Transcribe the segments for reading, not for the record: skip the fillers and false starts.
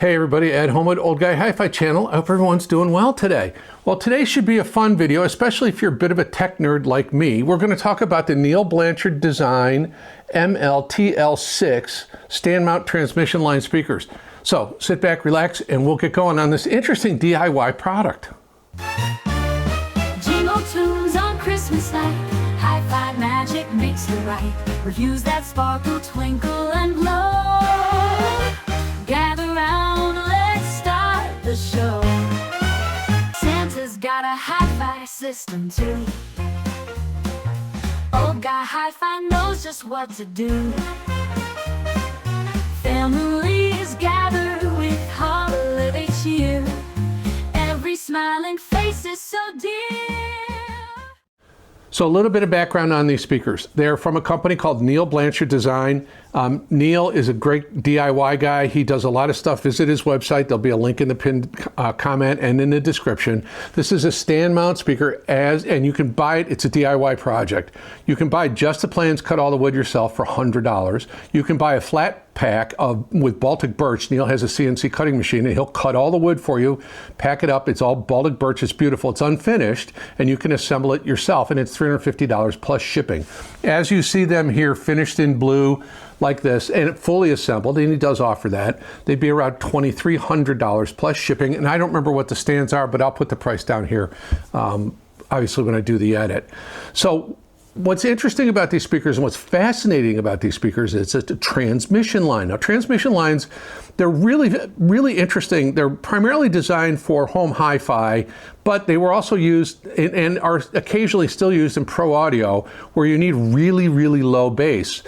Hey everybody, Ed Homewood, Old Guy Hi-Fi channel. I hope everyone's doing well today. Well, today should be a fun video, especially if you're a bit of a tech nerd like me. We're going to talk about the Neil Blanchard Design MLTL-6 stand mount transmission line speakers. So sit back, relax, and we'll get going on this interesting DIY product. Jingle tunes on Christmas night, hi-fi magic makes it right. Reviews that sparkle, twinkle, and glow. Gather round, let's start the show. Santa's got a hi-fi system too. Old Guy Hi-Fi knows just what to do. Families gather with holiday cheer. Every smiling face is so dear. So a little bit of background on these speakers. They're from a company called Neil Blanchard Design. Neil is a great DIY guy. He does a lot of stuff. Visit his website. There'll be a link in the pinned comment and in the description. This is a stand mount speaker and you can buy it. It's a DIY project. You can buy just the plans, cut all the wood yourself for $100. You can buy a flat pack with Baltic birch. Neil has a CNC cutting machine and he'll cut all the wood for you, pack it up. It's all Baltic birch. It's beautiful. It's unfinished and you can assemble it yourself, and it's $350 plus shipping. As you see them here, finished in blue like this and fully assembled, and he does offer that, they'd be around $2,300 plus shipping. And I don't remember what the stands are, but I'll put the price down here obviously when I do the edit. So what's interesting about these speakers and what's fascinating about these speakers is it's a transmission line. Now, transmission lines, they're really interesting. They're primarily designed for home hi-fi, but they were also used and are occasionally still used in pro audio where you need really low bass.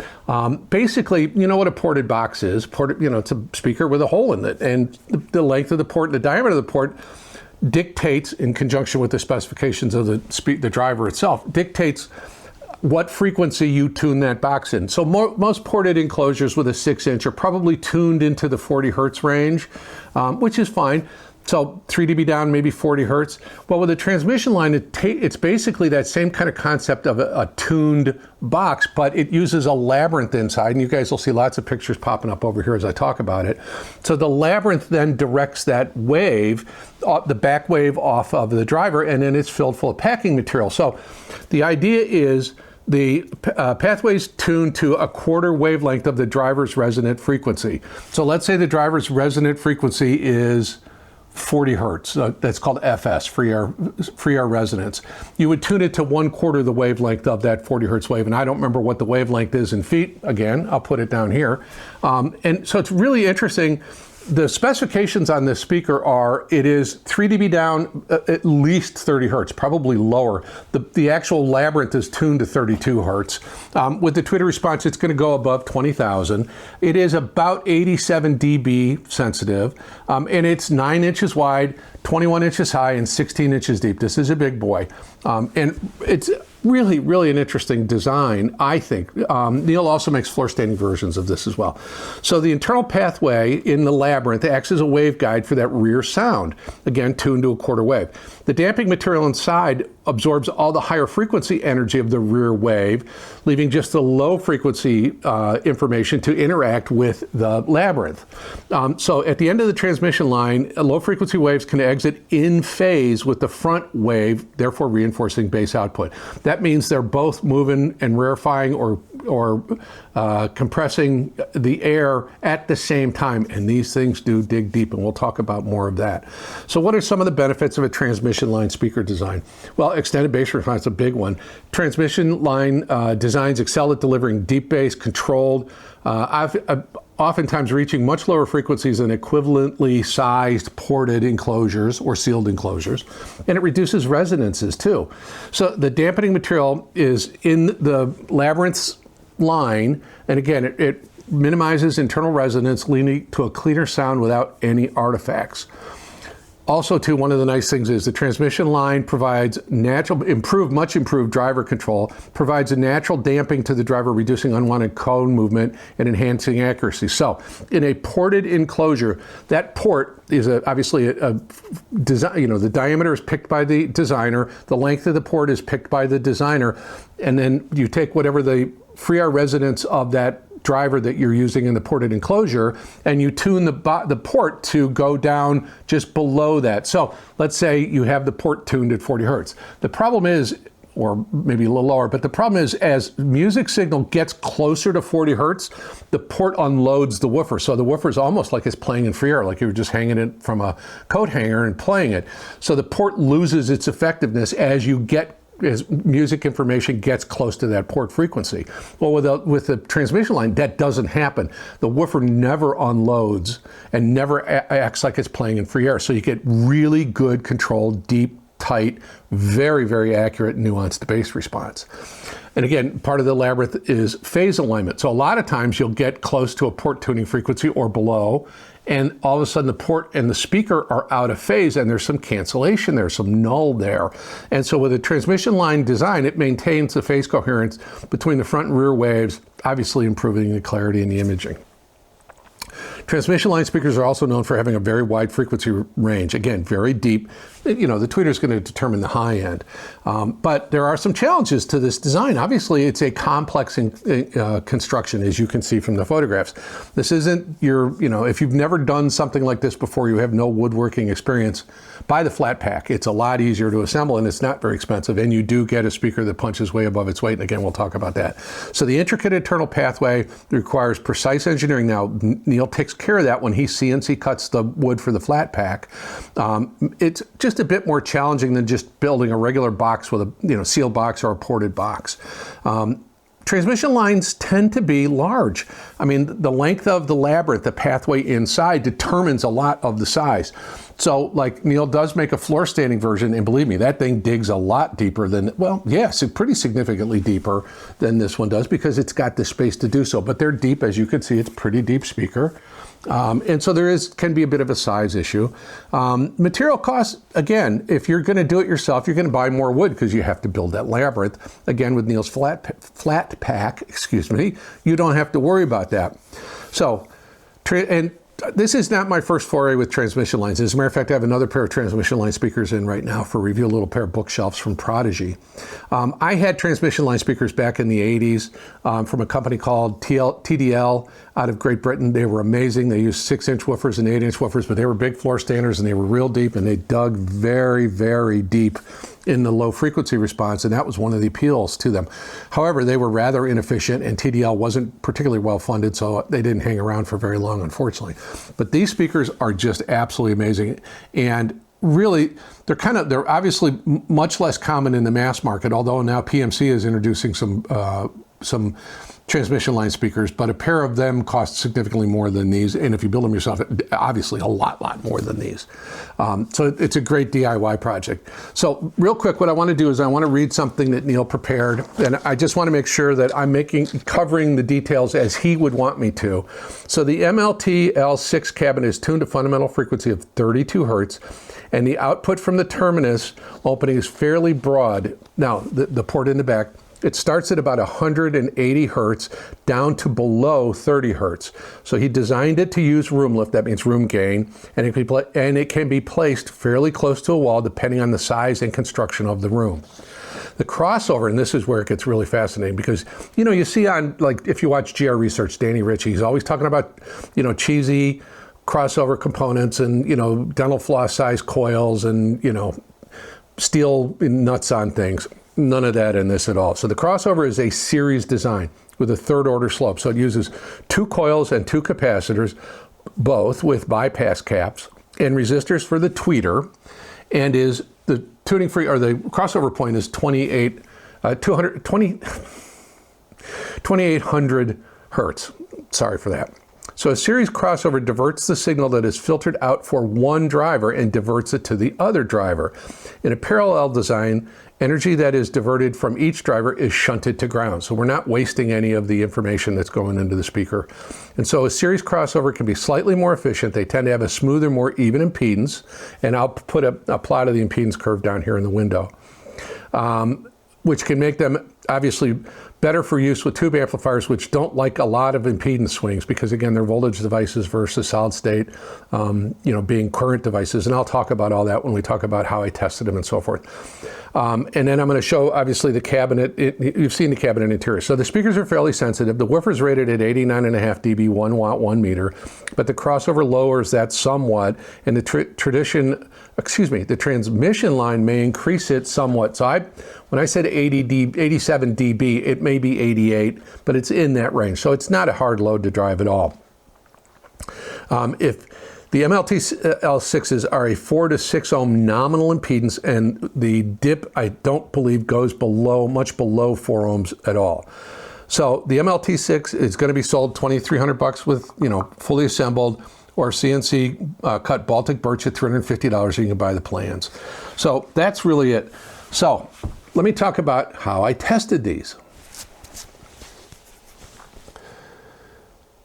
Basically, you know what a ported box is. It's a speaker with a hole in it, and the length of the port, the diameter of the port dictates, in conjunction with the specifications of the driver itself, dictates what frequency you tune that box in. So most ported enclosures with a 6-inch are probably tuned into the 40 hertz range, which is fine. So 3 dB down, maybe 40 hertz. Well, with a transmission line, it's basically that same kind of concept of a tuned box, but it uses a labyrinth inside, and you guys will see lots of pictures popping up over here as I talk about it. So the labyrinth then directs that wave, the back wave, off of the driver, and then it's filled full of packing material. So the idea is the pathway's tuned to a quarter wavelength of the driver's resonant frequency. So let's say the driver's resonant frequency is 40 hertz. That's called FS, free air resonance. You would tune it to 1/4 the wavelength of that 40 hertz wave. And I don't remember what the wavelength is in feet. Again, I'll put it down here. And so it's really interesting. The specifications on this speaker are, it is 3 dB down, at least 30 hertz, probably lower. The actual labyrinth is tuned to 32 hertz. With the Twitter response, it's going to go above 20,000. It is about 87 dB sensitive, and it's 9 inches wide, 21 inches high, and 16 inches deep. This is a big boy. And it's really an interesting design, I think. Neil also makes floor standing versions of this as well. So the internal pathway in the labyrinth acts as a waveguide for that rear sound, again tuned to a quarter wave. The damping material inside absorbs all the higher frequency energy of the rear wave, leaving just the low frequency information to interact with the labyrinth. So at the end of the transmission line, low frequency waves can exit in phase with the front wave, therefore reinforcing bass output. That means they're both moving and rarefying or compressing the air at the same time, and these things do dig deep, and we'll talk about more of that. So what are some of the benefits of a transmission line speaker design? Well, extended bass response is a big one. Transmission line designs excel at delivering deep bass, controlled, oftentimes reaching much lower frequencies than equivalently sized ported enclosures or sealed enclosures, and it reduces resonances too. So the dampening material is in the labyrinth's line, and again, it minimizes internal resonance, leading to a cleaner sound without any artifacts. Also, too, one of the nice things is the transmission line provides much improved driver control, provides a natural damping to the driver, reducing unwanted cone movement and enhancing accuracy. So in a ported enclosure, that port is obviously a design, the diameter is picked by the designer, the length of the port is picked by the designer, and then you take whatever the free air resonance of that driver that you're using in the ported enclosure, and you tune the port to go down just below that. So let's say you have the port tuned at 40 hertz. The problem is, or maybe a little lower, but the problem is as music signal gets closer to 40 hertz, the port unloads the woofer. So the woofer is almost like it's playing in free air, like you were just hanging it from a coat hanger and playing it. So the port loses its effectiveness as music information gets close to that port frequency. Well, with the transmission line, that doesn't happen. The woofer never unloads and never acts like it's playing in free air. So you get really good controlled, deep, tight, very, very accurate, nuanced bass response. And again, part of the labyrinth is phase alignment. So a lot of times you'll get close to a port tuning frequency or below, and all of a sudden the port and the speaker are out of phase, and there's some cancellation there, some null there. And so with a transmission line design, it maintains the phase coherence between the front and rear waves, obviously improving the clarity and the imaging. Transmission line speakers are also known for having a very wide frequency range. Again, very deep. You know, the tweeter is going to determine the high end. But there are some challenges to this design. Obviously, it's a complex construction, as you can see from the photographs. This isn't if you've never done something like this before, you have no woodworking experience, buy the flat pack. It's a lot easier to assemble, and it's not very expensive. And you do get a speaker that punches way above its weight. And again, we'll talk about that. So the intricate internal pathway requires precise engineering. Now, Neil takes care of that when he CNC cuts the wood for the flat pack. It's just a bit more challenging than just building a regular box with a sealed box or a ported box. Transmission lines tend to be large. I mean, the length of the labyrinth, the pathway inside, determines a lot of the size. So, like, Neil does make a floor standing version, and believe me, that thing digs a lot deeper than, well, yes, pretty significantly deeper than this one does, because it's got the space to do so. But they're deep, as you can see, it's a pretty deep speaker. And so can be a bit of a size issue. Material costs, again, if you're going to do it yourself, you're going to buy more wood because you have to build that labyrinth. Again, with Neil's flat pack, you don't have to worry about that. So, this is not my first foray with transmission lines. As a matter of fact, I have another pair of transmission line speakers in right now for review, a little pair of bookshelves from Prodigy. I had transmission line speakers back in the 80s from a company called TDL out of Great Britain. They were amazing. They used 6-inch woofers and 8-inch woofers, but they were big floor standers, and they were real deep, and they dug very, very deep in the low frequency response, and that was one of the appeals to them. However, they were rather inefficient, and TDL wasn't particularly well funded, so they didn't hang around for very long, unfortunately. But these speakers are just absolutely amazing, and really, they're obviously much less common in the mass market, although now PMC is introducing some transmission line speakers, but a pair of them cost significantly more than these, and if you build them yourself, obviously a lot more than these. So it's a great DIY project. So real quick, what I want to do is I want to read something that Neil prepared, and I just want to make sure that I'm covering the details as he would want me to. So the MLTL-6 cabinet is tuned to fundamental frequency of 32 hertz, and the output from the terminus opening is fairly broad. Now, the port in the back, it starts at about 180 hertz down to below 30 hertz. So he designed it to use room lift, that means room gain, and it can be placed fairly close to a wall depending on the size and construction of the room. The crossover, and this is where it gets really fascinating, because you see on, like, if you watch GR Research, Danny Ritchie, he's always talking about cheesy crossover components and dental floss size coils and steel nuts on things. None of that in this at all. So the crossover is a series design with a third order slope. So it uses 2 coils and 2 capacitors, both with bypass caps, and resistors for the tweeter, and is the tuning free, or the crossover point is 2800 hertz. Sorry for that. So a series crossover diverts the signal that is filtered out for one driver and diverts it to the other driver. In a parallel design, energy that is diverted from each driver is shunted to ground. So we're not wasting any of the information that's going into the speaker. And so a series crossover can be slightly more efficient. They tend to have a smoother, more even impedance. And I'll put a plot of the impedance curve down here in the window, which can make them obviously better for use with tube amplifiers, which don't like a lot of impedance swings because, again, they're voltage devices versus solid state, being current devices. And I'll talk about all that when we talk about how I tested them and so forth. And then I'm going to show, obviously, the cabinet. You've seen the cabinet interior. So the speakers are fairly sensitive. The woofer's rated at 89.5 dB, 1 watt, 1 meter, but the crossover lowers that somewhat, and the transmission line may increase it somewhat. So when I said 87 dB, it may be 88, but it's in that range. So it's not a hard load to drive at all. If the MLTL-6s are a 4 to 6 ohm nominal impedance, and the dip, I don't believe, goes much below 4 ohms at all. So the MLT-6 is going to be sold $2,300 with, fully assembled, or CNC cut Baltic birch at $350. You can buy the plans. So that's really it. So let me talk about how I tested these.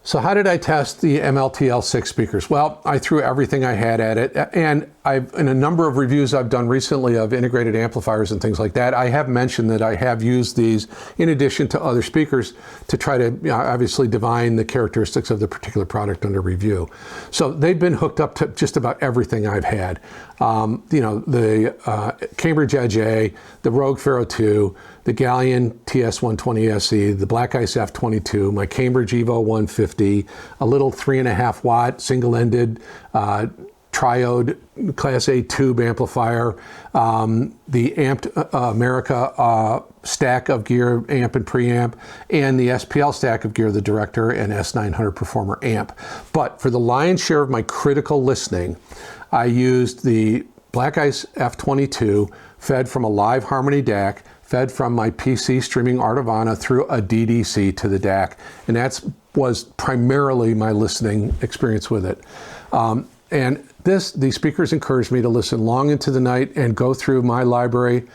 So how did I test the MLTL-6 speakers? Well, I threw everything I had at it, and in a number of reviews I've done recently of integrated amplifiers and things like that, I have mentioned that I have used these in addition to other speakers to try to obviously divine the characteristics of the particular product under review. So they've been hooked up to just about everything I've had. The Cambridge Edge A, the Rogue Pharaoh 2, the Galleon TS120 SE, the Black Ice F22, my Cambridge Evo 150, a little 3.5 watt single-ended triode Class A tube amplifier, the Amped America stack of gear, amp and preamp, and the SPL stack of gear, the Director and S900 Performer amp. But for the lion's share of my critical listening, I used the Black Ice F22 fed from a live Harmony DAC, fed from my PC streaming Artivana through a DDC to the DAC. And that was primarily my listening experience with it. And these speakers encouraged me to listen long into the night and go through my library.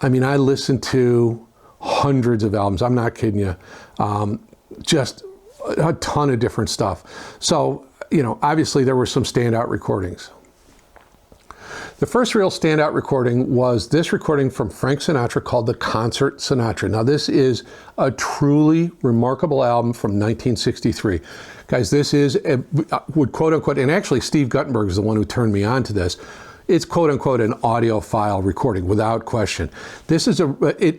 I mean, I listened to hundreds of albums. I'm not kidding you. Just a ton of different stuff. So, obviously there were some standout recordings. The first real standout recording was this recording from Frank Sinatra called The Concert Sinatra. Now, this is a truly remarkable album from 1963. Guys, this is, would quote unquote, and actually Steve Guttenberg is the one who turned me on to this. It's quote unquote an audiophile recording without question. This is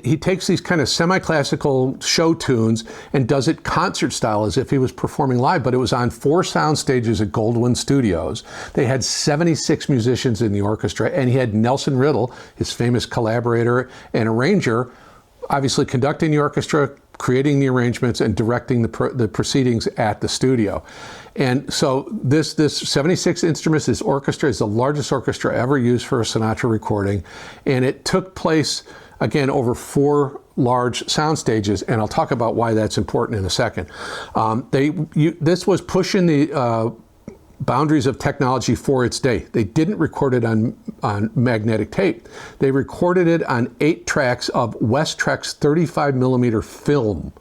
he takes these kind of semi-classical show tunes and does it concert style as if he was performing live, but it was on 4 sound stages at Goldwyn Studios. They had 76 musicians in the orchestra, and he had Nelson Riddle, his famous collaborator and arranger, obviously conducting the orchestra, creating the arrangements, and directing the proceedings at the studio. And so this 76 instruments, this orchestra is the largest orchestra ever used for a Sinatra recording. And it took place, again, over 4 large sound stages, and I'll talk about why that's important in a second. This was pushing the boundaries of technology for its day. They didn't record it on magnetic tape. They recorded it on 8 tracks of Westrex 35 millimeter film.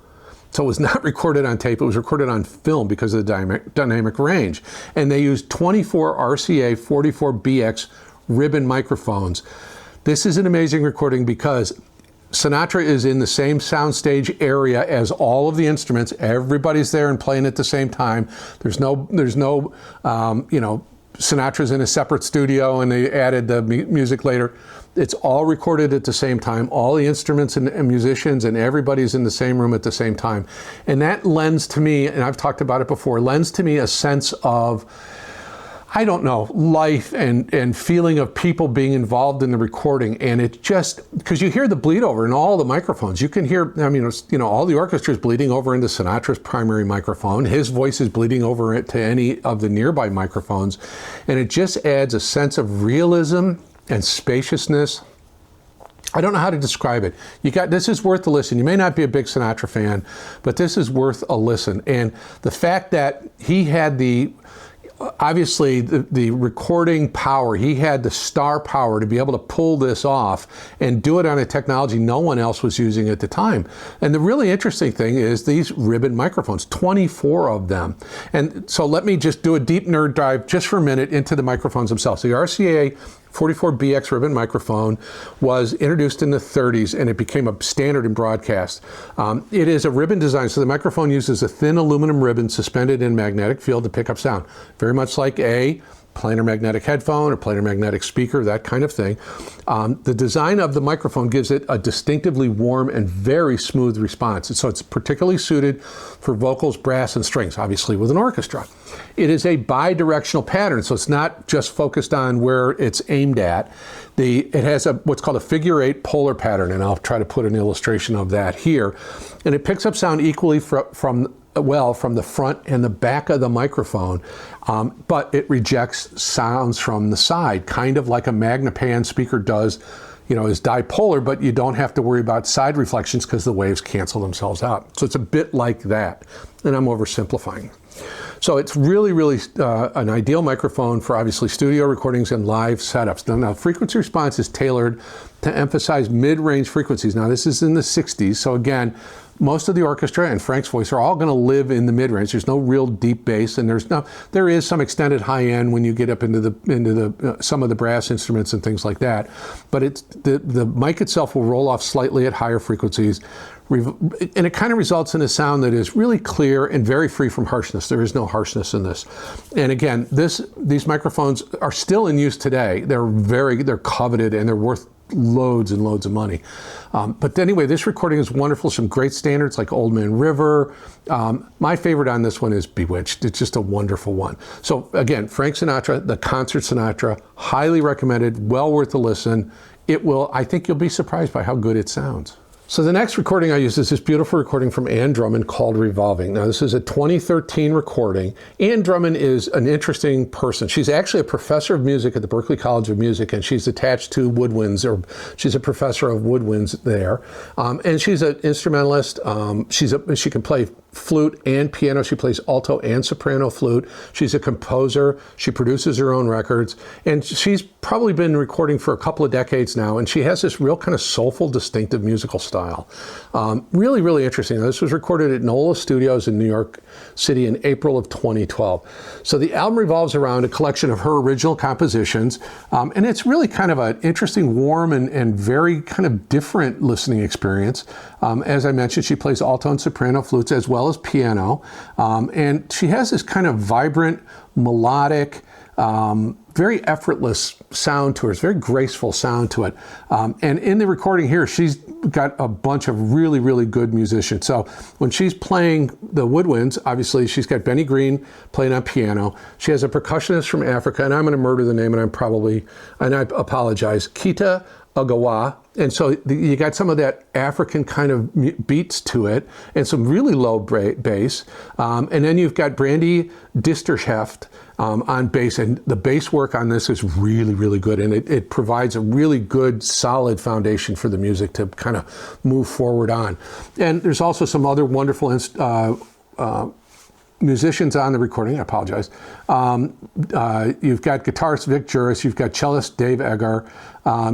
So it was not recorded on tape, it was recorded on film because of the dynamic range. And they used 24 RCA 44BX ribbon microphones. This is an amazing recording because Sinatra is in the same soundstage area as all of the instruments. Everybody's there and playing at the same time. There's no Sinatra's in a separate studio and they added the music later. It's all recorded at the same time. All the instruments and musicians and everybody's in the same room at the same time. And that lends to me, and I've talked about it before, lends to me a sense of, I don't know, life and feeling of people being involved in the recording. And it just, because you hear the bleed over in all the microphones. You can hear, all the orchestra is bleeding over into Sinatra's primary microphone. His voice is bleeding over it to any of the nearby microphones. And it just adds a sense of realism and spaciousness. I don't know how to describe it. This is worth a listen. You may not be a big Sinatra fan, but this is worth a listen. And the fact that he had obviously the recording power, he had the star power to be able to pull this off and do it on a technology no one else was using at the time. And the really interesting thing is these ribbon microphones, 24 of them. And so let me just do a deep nerd dive just for a minute into the microphones themselves. The RCA 44BX ribbon microphone was introduced in the 30s, and it became a standard in broadcast. It is a ribbon design, so the microphone uses a thin aluminum ribbon suspended in magnetic field to pick up sound, very much like a planar magnetic headphone or planar magnetic speaker, that kind of thing. The design of the microphone gives it a distinctively warm and very smooth response. And so it's particularly suited for vocals, brass, and strings, obviously with an orchestra. It is a bi-directional pattern, so it's not just focused on where it's aimed at. It has what's called a figure-8 polar pattern, and I'll try to put an illustration of that here. And it picks up sound equally from the front and the back of the microphone, but it rejects sounds from the side, kind of like a Magnepan speaker does, is dipolar, but you don't have to worry about side reflections because the waves cancel themselves out. So it's a bit like that, and I'm oversimplifying. So it's really, really an ideal microphone for obviously studio recordings and live setups. Now, frequency response is tailored to emphasize mid-range frequencies. Now, this is in the 60s, so again, most of the orchestra and Frank's voice are all going to live in the mid-range. There's no real deep bass, and there is some extended high end when you get up into some of the brass instruments and things like that. But the mic itself will roll off slightly at higher frequencies, and it kind of results in a sound that is really clear and very free from harshness. There is no harshness in this. And again, these microphones are still in use today. They're coveted, and they're worth loads and loads of money. But anyway, this recording is wonderful. Some great standards like Old Man River. My favorite on this one is Bewitched. It's just a wonderful one. So again, Frank Sinatra, the Concert Sinatra, highly recommended, well worth a listen. I think you'll be surprised by how good it sounds. So the next recording I use is this beautiful recording from Drummond called Revolving. Now this is a 2013 recording. Drummond is an interesting person. She's actually a professor of music at the Berklee College of Music, and she's attached to woodwinds, or she's a professor of woodwinds there. And she's an instrumentalist. She can play flute and piano. She plays alto and soprano flute. She's a composer. She produces her own records, and she's probably been recording for a couple of decades now, and she has this real kind of soulful, distinctive musical style. Really, really interesting. Now, this was recorded at NOLA Studios in New York City in April of 2012. So the album revolves around a collection of her original compositions, and it's really kind of an interesting, warm, and very kind of different listening experience. As I mentioned, she plays alto and soprano flutes as well as piano, and she has this kind of vibrant, melodic, very effortless sound to her. It's very graceful sound to it. And in the recording here, she's got a bunch of really, really good musicians. So when she's playing the woodwinds, obviously she's got Benny Green playing on piano. She has a percussionist from Africa, and I'm going to murder the name, and I apologize, Kita Agawa. And so you got some of that African kind of beats to it, and some really low bass. And then you've got Brandy Disterheft on bass, and the bass work on this is really, really good, and it provides a really good, solid foundation for the music to kind of move forward on. And there's also some other wonderful musicians on the recording. I apologize. You've got guitarist Vic Juris, you've got cellist Dave Eggar,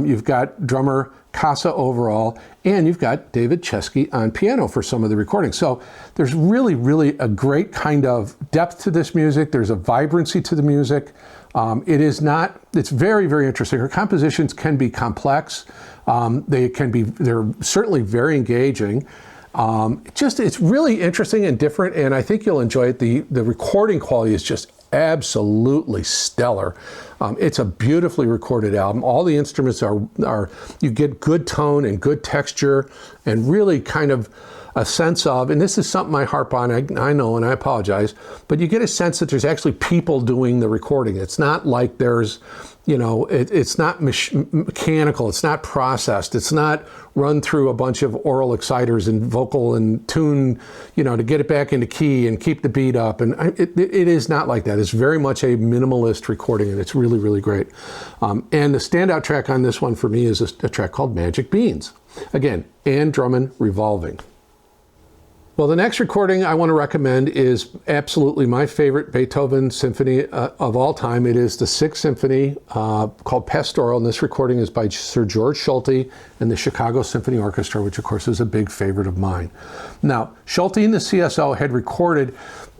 you've got drummer Casa Overall, and you've got David Chesky on piano for some of the recordings. So there's really, really a great kind of depth to this music. There's a vibrancy to the music. It's very, very interesting. Her compositions can be complex. They're certainly very engaging. It's really interesting and different, and I think you'll enjoy it. The recording quality is just absolutely stellar. It's a beautifully recorded album. All the instruments you get good tone and good texture, and really kind of a sense of, and this is something I harp on, I know, and I apologize, but you get a sense that there's actually people doing the recording. It's not like there's, it's not mechanical, it's not processed, it's not run through a bunch of oral exciters and vocal and tune, to get it back into key and keep the beat up. And it is not like that. It's very much a minimalist recording, and it's really, really great. And the standout track on this one for me is a track called Magic Beans. Again, Drummond, Revolving. Well, the next recording I want to recommend is absolutely my favorite Beethoven symphony of all time. It is the 6th Symphony called Pastoral, and this recording is by Sir George Schulte and the Chicago Symphony Orchestra, which of course is a big favorite of mine. Now, Schulte and the CSO had recorded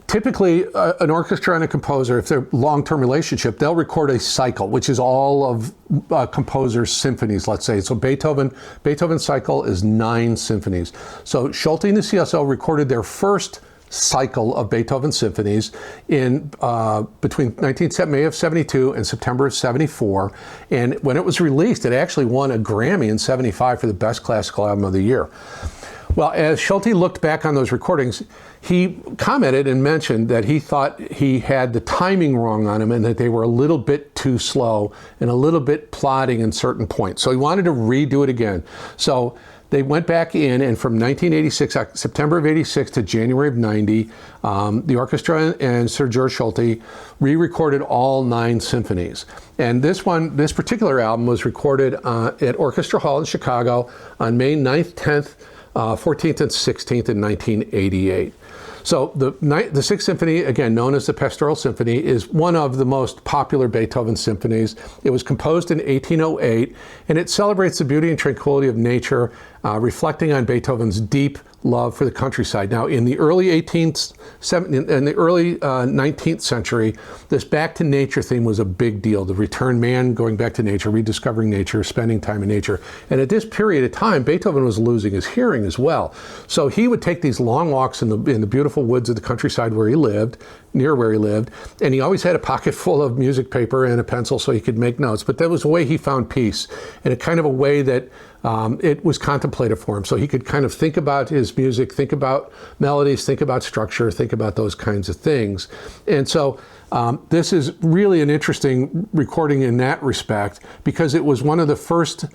typically, an orchestra and a composer, if they're long-term relationship, they'll record a cycle, which is all of composer's symphonies, let's say. So Beethoven's cycle is 9 symphonies. So Schulte and the CSO recorded their first cycle of Beethoven symphonies in between May of 72 and September of 74. And when it was released, it actually won a Grammy in 75 for the best classical album of the year. Well, as Schulte looked back on those recordings, he commented and mentioned that he thought he had the timing wrong on them and that they were a little bit too slow and a little bit plodding in certain points. So he wanted to redo it again. So they went back in, and from 1986, September of 86 to January of 90, the orchestra and Sir George Schulte re-recorded all 9 symphonies. And this particular album was recorded at Orchestra Hall in Chicago on May 9th, 10th, 14th and 16th in 1988. So the 6th Symphony, again known as the Pastoral Symphony, is one of the most popular Beethoven symphonies. It was composed in 1808, and it celebrates the beauty and tranquility of nature, reflecting on Beethoven's deep love for the countryside. Now, in the early 19th century, this back to nature theme was a big deal. The return man going back to nature, rediscovering nature, spending time in nature. And at this period of time, Beethoven was losing his hearing as well. So he would take these long walks in the beautiful woods of the countryside near where he lived, and he always had a pocket full of music paper and a pencil so he could make notes. But that was the way he found peace, and a kind of a way that it was contemplative for him. So he could kind of think about his music, think about melodies, think about structure, think about those kinds of things. And so this is really an interesting recording in that respect, because it was one of the first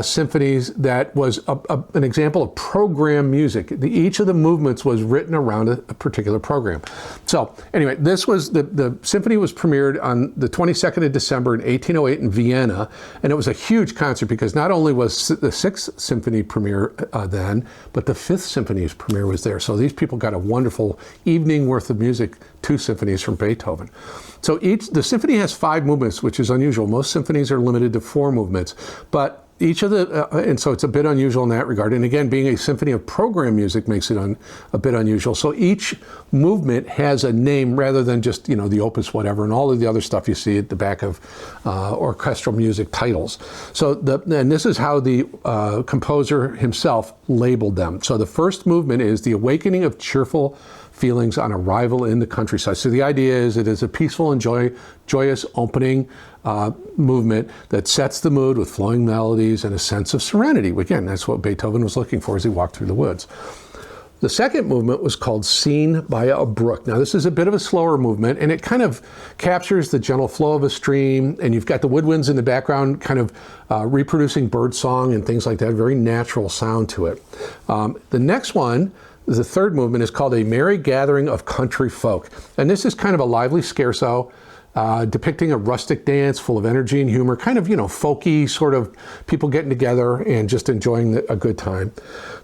symphonies that was an example of program music. Each of the movements was written around a particular program. So anyway, this was the symphony was premiered on the 22nd of December in 1808 in Vienna, and it was a huge concert because not only was the 6th Symphony premiere then, but the 5th Symphony's premiere was there. So these people got a wonderful evening worth of music, 2 symphonies from Beethoven. So the symphony has 5 movements, which is unusual. Most symphonies are limited to 4 movements, but each of and so it's a bit unusual in that regard. And again, being a symphony of program music makes it a bit unusual. So each movement has a name rather than just, the opus whatever, and all of the other stuff you see at the back of orchestral music titles. So and this is how the composer himself labeled them. So the first movement is the awakening of cheerful feelings on arrival in the countryside. So the idea is it is a peaceful and joyous opening movement that sets the mood with flowing melodies and a sense of serenity. Again, that's what Beethoven was looking for as he walked through the woods. The second movement was called Scene by a Brook. Now, this is a bit of a slower movement, and it kind of captures the gentle flow of a stream, and you've got the woodwinds in the background kind of reproducing bird song and things like that, very natural sound to it. The next one, the third movement, is called A Merry Gathering of Country Folk. And this is kind of a lively scherzo depicting a rustic dance full of energy and humor, kind of, folky sort of people getting together and just enjoying a good time.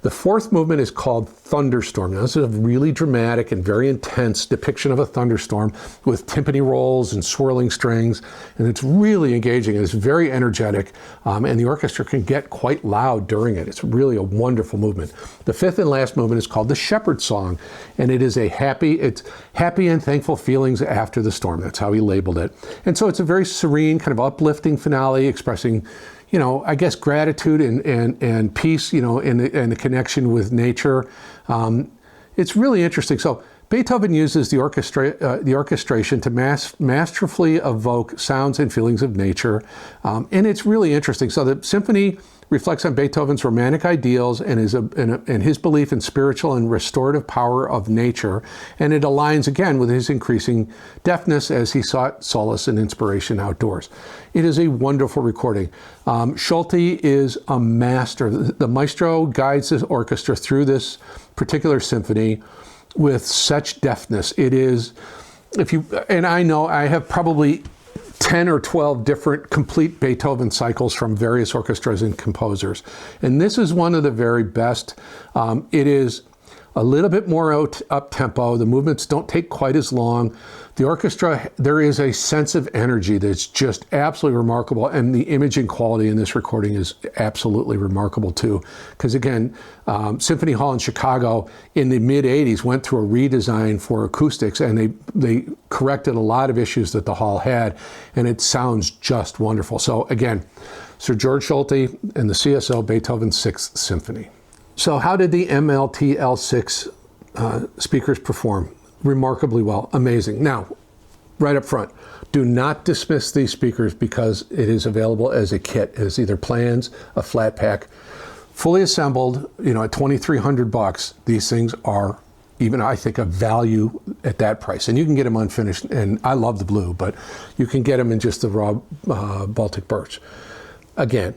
The fourth movement is called Thunderstorm. Now, this is a really dramatic and very intense depiction of a thunderstorm with timpani rolls and swirling strings, and it's really engaging and it's very energetic, and the orchestra can get quite loud during it. It's really a wonderful movement. The fifth and last movement is called the Shepherd Song, and it's happy and thankful feelings after the storm. That's how he labeled it. And so it's a very serene, kind of uplifting finale expressing, I guess gratitude and peace, and the connection with nature. It's really interesting. So Beethoven uses the orchestration to masterfully evoke sounds and feelings of nature, and it's really interesting. So the symphony reflects on Beethoven's romantic ideals and his belief in spiritual and restorative power of nature, and it aligns again with his increasing deafness as he sought solace and inspiration outdoors. It is a wonderful recording. Schulte is a master. The maestro guides the orchestra through this particular symphony with such deftness. It is, and I know I have probably 10 or 12 different complete Beethoven cycles from various orchestras and composers. And this is one of the very best. It is a little bit more up tempo. The movements don't take quite as long. The orchestra, there is a sense of energy that's just absolutely remarkable, and the imaging quality in this recording is absolutely remarkable too. Because again, Symphony Hall in Chicago in the mid-'80s went through a redesign for acoustics, and they corrected a lot of issues that the hall had, and it sounds just wonderful. So again, Sir George Solti and the CSO Beethoven's 6th Symphony. So how did the MLTL-6 speakers perform? Remarkably well, amazing. Now, right up front, do not dismiss these speakers because it is available as a kit. It is either plans, a flat pack, fully assembled, at $2,300. These things are even, I think, a value at that price. And you can get them unfinished, and I love the blue, but you can get them in just the raw Baltic birch. Again,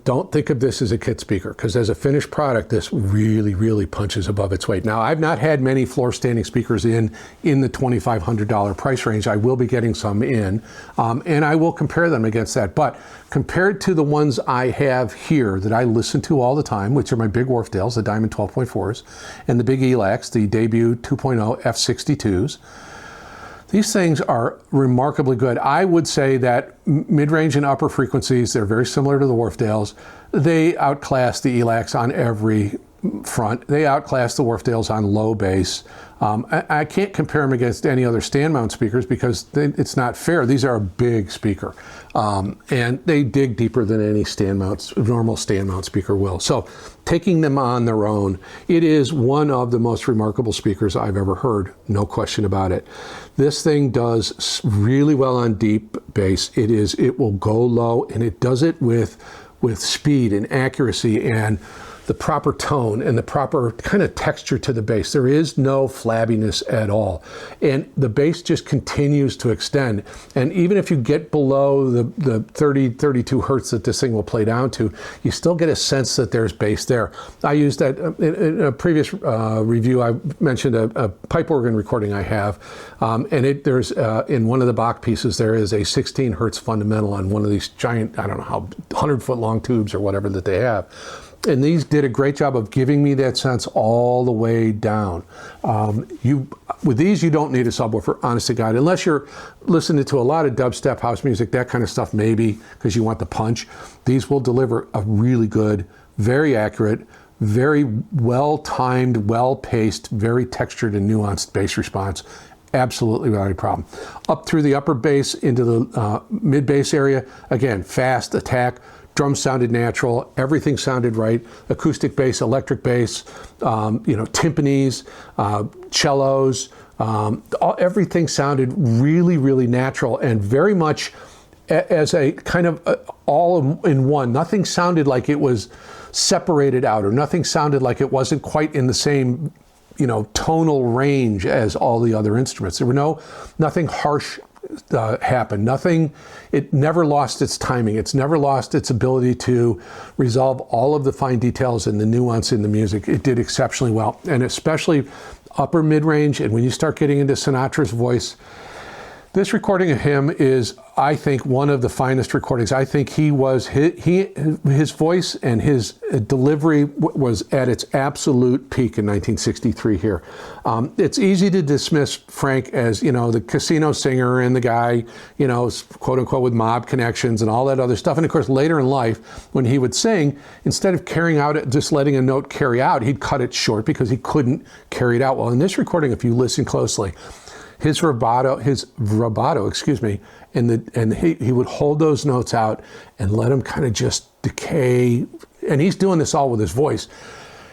don't think of this as a kit speaker, because as a finished product, this really, really punches above its weight. Now, I've not had many floor standing speakers in the $2,500 price range. I will be getting some in, and I will compare them against that. But compared to the ones I have here that I listen to all the time, which are my big Wharfdales, the Diamond 12.4s, and the big ELACs, the Debut 2.0 F62s, these things are remarkably good. I would say that mid-range and upper frequencies, they're very similar to the Wharfdales. They outclass the ELACs on every front. They outclass the Wharfdales on low bass. I can't compare them against any other stand mount speakers because it's not fair. These are a big speaker, and they dig deeper than any normal stand mount speaker will. So taking them on their own, it is one of the most remarkable speakers I've ever heard, no question about it. This thing does really well on deep bass. It will go low, and it does it with speed and accuracy and the proper tone and the proper kind of texture to the bass. There is no flabbiness at all. And the bass just continues to extend. And even if you get below the 30, 32 hertz that this thing will play down to, you still get a sense that there's bass there. I used that in a previous review. I mentioned a pipe organ recording I have. And there's in one of the Bach pieces, there is a 16 hertz fundamental on one of these giant, I don't know how, 100-foot long tubes or whatever that they have. And these did a great job of giving me that sense all the way down. With these, you don't need a subwoofer, honest to God, unless you're listening to a lot of dubstep, house music, that kind of stuff, maybe, because you want the punch. These will deliver a really good, very accurate, very well-timed, well-paced, very textured and nuanced bass response. Absolutely without any problem. Up through the upper bass into the mid-bass ake, again, fast attack. Drums sounded natural, everything sounded right. Acoustic bass, electric bass, timpanis, cellos, everything sounded really, really natural and very much as a kind of all in one. Nothing sounded like it was separated out, or nothing sounded like it wasn't quite in the same tonal range as all the other instruments. There were nothing harsh happened. It never lost its timing. It's never lost its ability to resolve all of the fine details and the nuance in the music. It did exceptionally well, and especially upper mid-range. And when you start getting into Sinatra's voice, this recording of him is, I think, one of the finest recordings. I think his voice and his delivery was at its absolute peak in 1963 here. It's easy to dismiss Frank as, the casino singer and the guy, quote unquote, with mob connections and all that other stuff. And of course, later in life, when he would sing, instead of carrying out, just letting a note carry out, he'd cut it short because he couldn't carry it out. Well, in this recording, if you listen closely, his rubato, and he would hold those notes out and let them kind of just decay. And he's doing this all with his voice.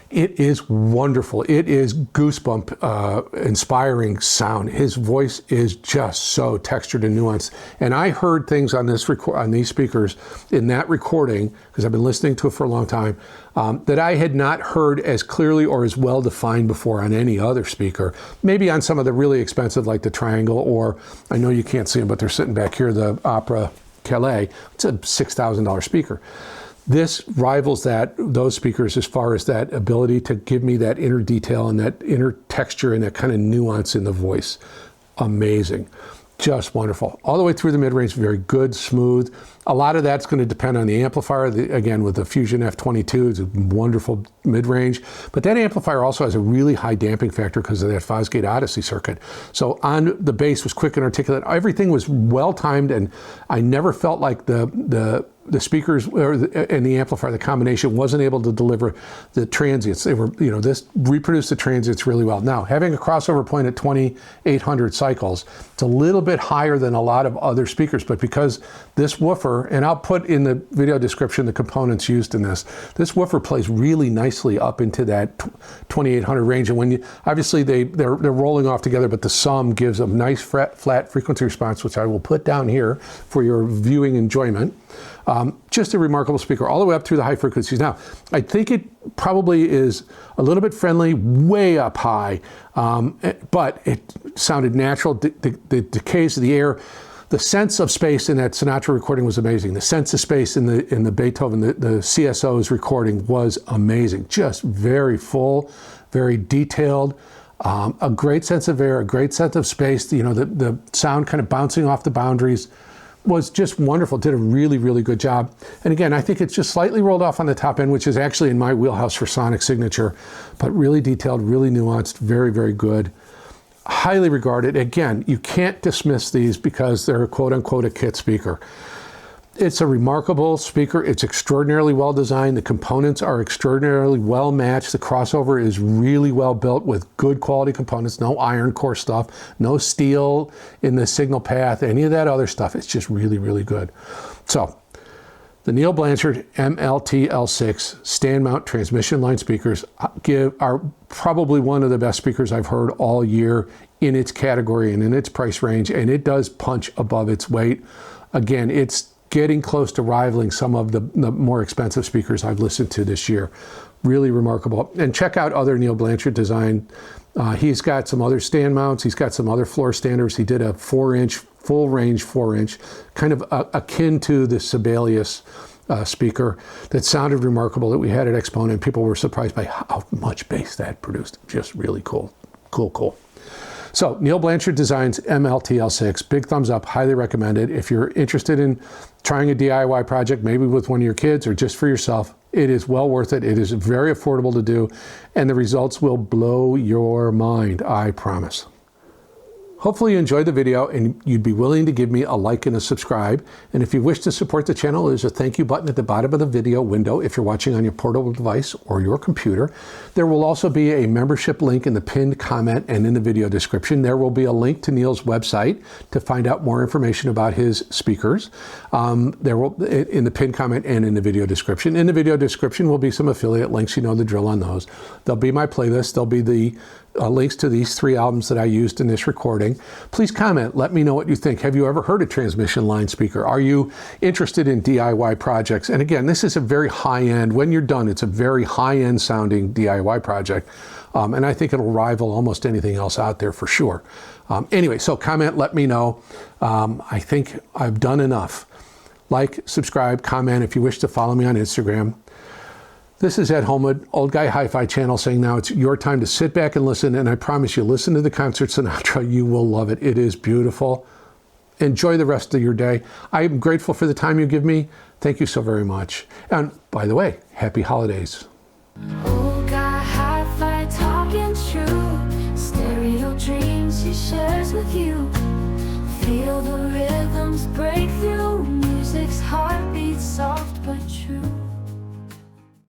It is wonderful. It is goosebump inspiring sound. His voice is just so textured and nuanced. And I heard things on these speakers in that recording, because I've been listening to it for a long time, that I had not heard as clearly or as well defined before on any other speaker. Maybe on some of the really expensive, like the Triangle, or I know you can't see them, but they're sitting back here, the Opera Calais. It's a $6,000 speaker. This rivals those speakers as far as that ability to give me that inner detail and that inner texture and that kind of nuance in the voice. Amazing. just wonderful. All the way through the mid-range, very good, smooth. A lot of that's going to depend on the amplifier. Again, with the Fusion F22, it's a wonderful mid-range. But that amplifier also has a really high damping factor because of that Fosgate Odyssey circuit. So on the bass was quick and articulate. Everything was well-timed, and I never felt like the speakers and the amplifier, the combination, wasn't able to deliver the transients. They were, this reproduced the transients really well. Now, having a crossover point at 2,800 cycles, it's a little bit higher than a lot of other speakers, but because this woofer, and I'll put in the video description the components used in this woofer plays really nicely up into that 2,800 range. And when obviously they're rolling off together, but the sum gives a nice flat frequency response, which I will put down here for your viewing enjoyment. Just a remarkable speaker all the way up through the high frequencies. Now, I think it probably is a little bit friendly, way up high, but it sounded natural. The decays of the air, the sense of space in that Sinatra recording was amazing. The sense of space in the Beethoven, the CSO's recording was amazing. Just very full, very detailed. A great sense of air, a great sense of space. The sound kind of bouncing off the boundaries was just wonderful. Did a really, really good job. And again, I think it's just slightly rolled off on the top end, which is actually in my wheelhouse for sonic signature, but really detailed, really nuanced, very, very good. Highly regarded. Again, you can't dismiss these because they're quote unquote a kit speaker. It's a remarkable speaker. It's extraordinarily well designed. The components are extraordinarily well matched. The crossover is really well built with good quality components, no iron core stuff, no steel in the signal path, any of that other stuff. It's just really, really good. So the Neil Blanchard MLTL-6 stand mount transmission line speakers are probably one of the best speakers I've heard all year in its category and in its price range, and it does punch above its weight. Again, it's getting close to rivaling some of the more expensive speakers I've listened to this year. Really remarkable. And check out other Neil Blanchard design. He's got some other stand mounts. He's got some other floor standers. He did a 4-inch, full range 4-inch, kind of akin to the Sibelius speaker that sounded remarkable that we had at Exponent. People were surprised by how much bass that produced. Just really cool. Cool. So Neil Blanchard Designs MLTL-6, big thumbs up, highly recommended. If you're interested in trying a DIY project, maybe with one of your kids or just for yourself, it is well worth it. It is very affordable to do, and the results will blow your mind, I promise. Hopefully you enjoyed the video and you'd be willing to give me a like and a subscribe. And if you wish to support the channel, there's a thank you button at the bottom of the video window if you're watching on your portable device or your computer. There will also be a membership link in the pinned comment and in the video description. There will be a link to Neil's website to find out more information about his speakers. There will, in the pinned comment and in the video description. In the video description will be some affiliate links, you know the drill on those. There'll be my playlist. There'll be the links to these 3 albums that I used in this recording. Please comment. Let me know what you think. Have you ever heard a transmission line speaker? Are you interested in DIY projects? And again, this is a very high-end, when you're done, it's a very high-end sounding DIY project. And I think it'll rival almost anything else out there for sure. Anyway, so comment, let me know. I think I've done enough. Like, subscribe, comment if you wish to follow me on Instagram. This is Ed Homewood, Old Guy Hi-Fi channel, saying now it's your time to sit back and listen, and I promise you, listen to the concert Sinatra. You will love it. It is beautiful. Enjoy the rest of your day. I am grateful for the time you give me. Thank you so very much. And by the way, happy holidays. Old guy Hi-Fi talking true, stereo dreams he shares with you.